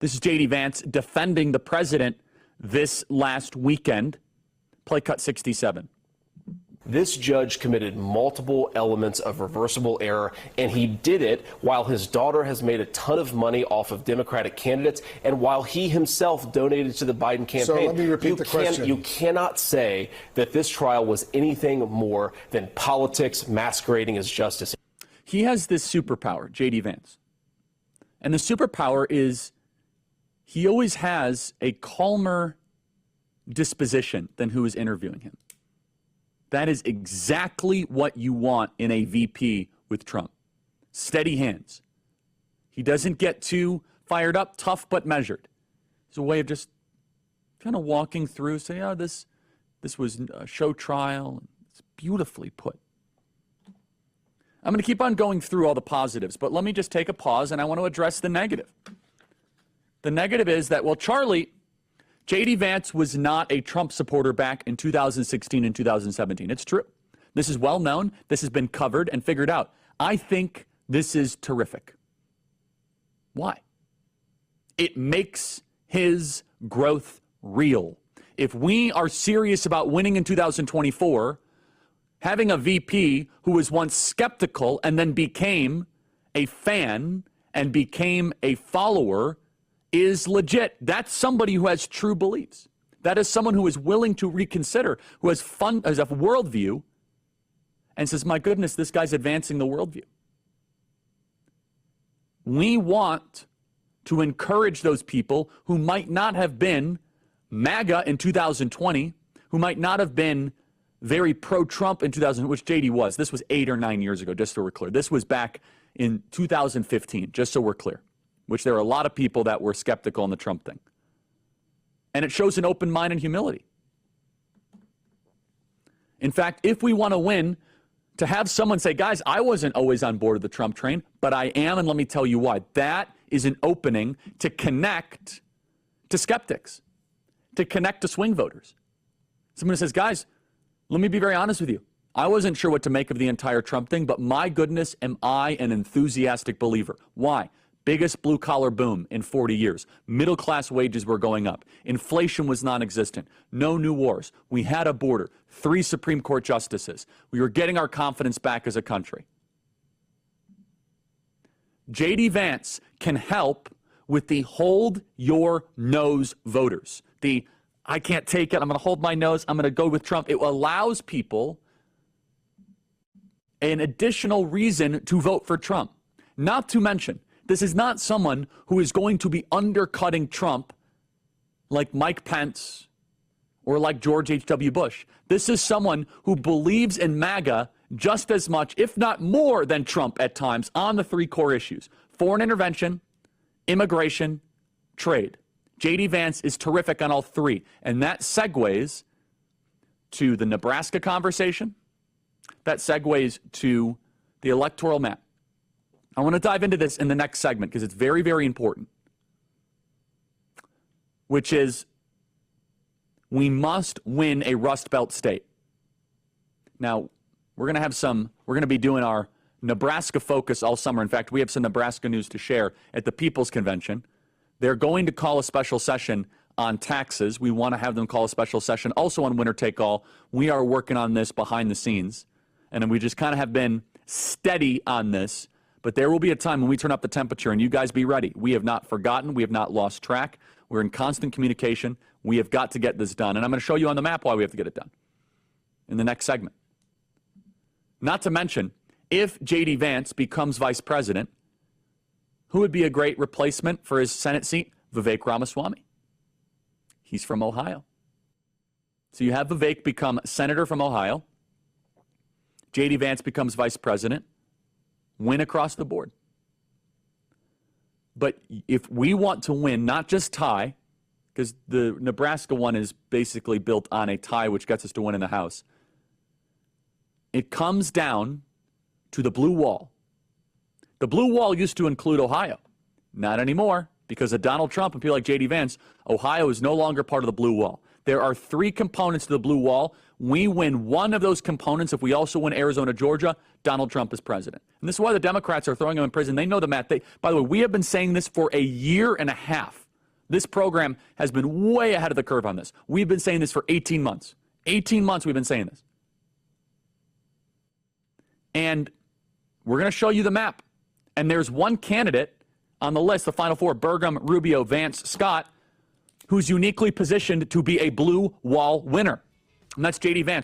This is J.D. Vance defending the president this last weekend. Play cut 67. This judge committed multiple elements of reversible error, and he did it while his daughter has made a ton of money off of Democratic candidates and while he himself donated to the Biden campaign. So let me repeat the question. You cannot say that this trial was anything more than politics masquerading as justice. He has this superpower, J.D. Vance. And the superpower is he always has a calmer disposition than who is interviewing him. That is exactly what you want in a VP with Trump. Steady hands. He doesn't get too fired up, tough but measured. It's a way of just kind of walking through, say, oh, this was a show trial. It's beautifully put. I'm going to keep on going through all the positives, but let me just take a pause, and I want to address the negative. The negative is that, well, Charlie, J.D. Vance was not a Trump supporter back in 2016 and 2017. It's true. This is well known. This has been covered and figured out. I think this is terrific. Why? It makes his growth real. If we are serious about winning in 2024, having a VP who was once skeptical and then became a fan and became a follower is legit. That's somebody who has true beliefs. That is someone who is willing to reconsider, who has a worldview, and says, my goodness, this guy's advancing the worldview. We want to encourage those people who might not have been MAGA in 2020, who might not have been very pro-Trump in 2000, which JD was. This was 8 or 9 years ago, just so we're clear. This was back in 2015, just so we're clear, which there are a lot of people that were skeptical on the Trump thing. And it shows an open mind and humility. In fact, if we want to win, to have someone say, guys, I wasn't always on board of the Trump train, but I am, and let me tell you why. That is an opening to connect to skeptics, to connect to swing voters. Someone who says, guys, let me be very honest with you. I wasn't sure what to make of the entire Trump thing, but my goodness, am I an enthusiastic believer. Why? Biggest blue-collar boom in 40 years. Middle-class wages were going up. Inflation was non-existent. No new wars. We had a border. 3 Supreme Court justices. We were getting our confidence back as a country. J.D. Vance can help with the hold your nose voters. The I can't take it. I'm going to hold my nose. I'm going to go with Trump. It allows people an additional reason to vote for Trump. Not to mention, this is not someone who is going to be undercutting Trump like Mike Pence or like George H.W. Bush. This is someone who believes in MAGA just as much, if not more, than Trump at times on the 3 core issues: foreign intervention, immigration, trade. J.D. Vance is terrific on all 3, and that segues to the Nebraska conversation. That segues to the electoral map. I want to dive into this in the next segment because it's very, very important, which is we must win a Rust Belt state. Now, we're going to be doing our Nebraska focus all summer. In fact, we have some Nebraska news to share at the People's Convention. They're going to call a special session on taxes. We want to have them call a special session also on winner take all. We are working on this behind the scenes, and we just kind of have been steady on this. But there will be a time when we turn up the temperature, and you guys be ready. We have not forgotten. We have not lost track. We're in constant communication. We have got to get this done. And I'm going to show you on the map why we have to get it done in the next segment. Not to mention, if J.D. Vance becomes vice president, who would be a great replacement for his Senate seat? Vivek Ramaswamy. He's from Ohio. So you have Vivek become senator from Ohio. J.D. Vance becomes vice president. Win across the board. But if we want to win, not just tie, because the Nebraska one is basically built on a tie, which gets us to win in the House, it comes down to the blue wall. The blue wall used to include Ohio. Not anymore. Because of Donald Trump and people like J.D. Vance, Ohio is no longer part of the blue wall. There are 3 components to the blue wall. We win one of those components. If we also win Arizona, Georgia, Donald Trump is president. And this is why the Democrats are throwing him in prison. They know the math. By the way, we have been saying this for a year and a half. This program has been way ahead of the curve on this. We've been saying this for 18 months. 18 months we've been saying this. And we're going to show you the map. And there's one candidate on the list, the final four, Burgum, Rubio, Vance, Scott, who's uniquely positioned to be a blue wall winner. And that's J.D. Vance.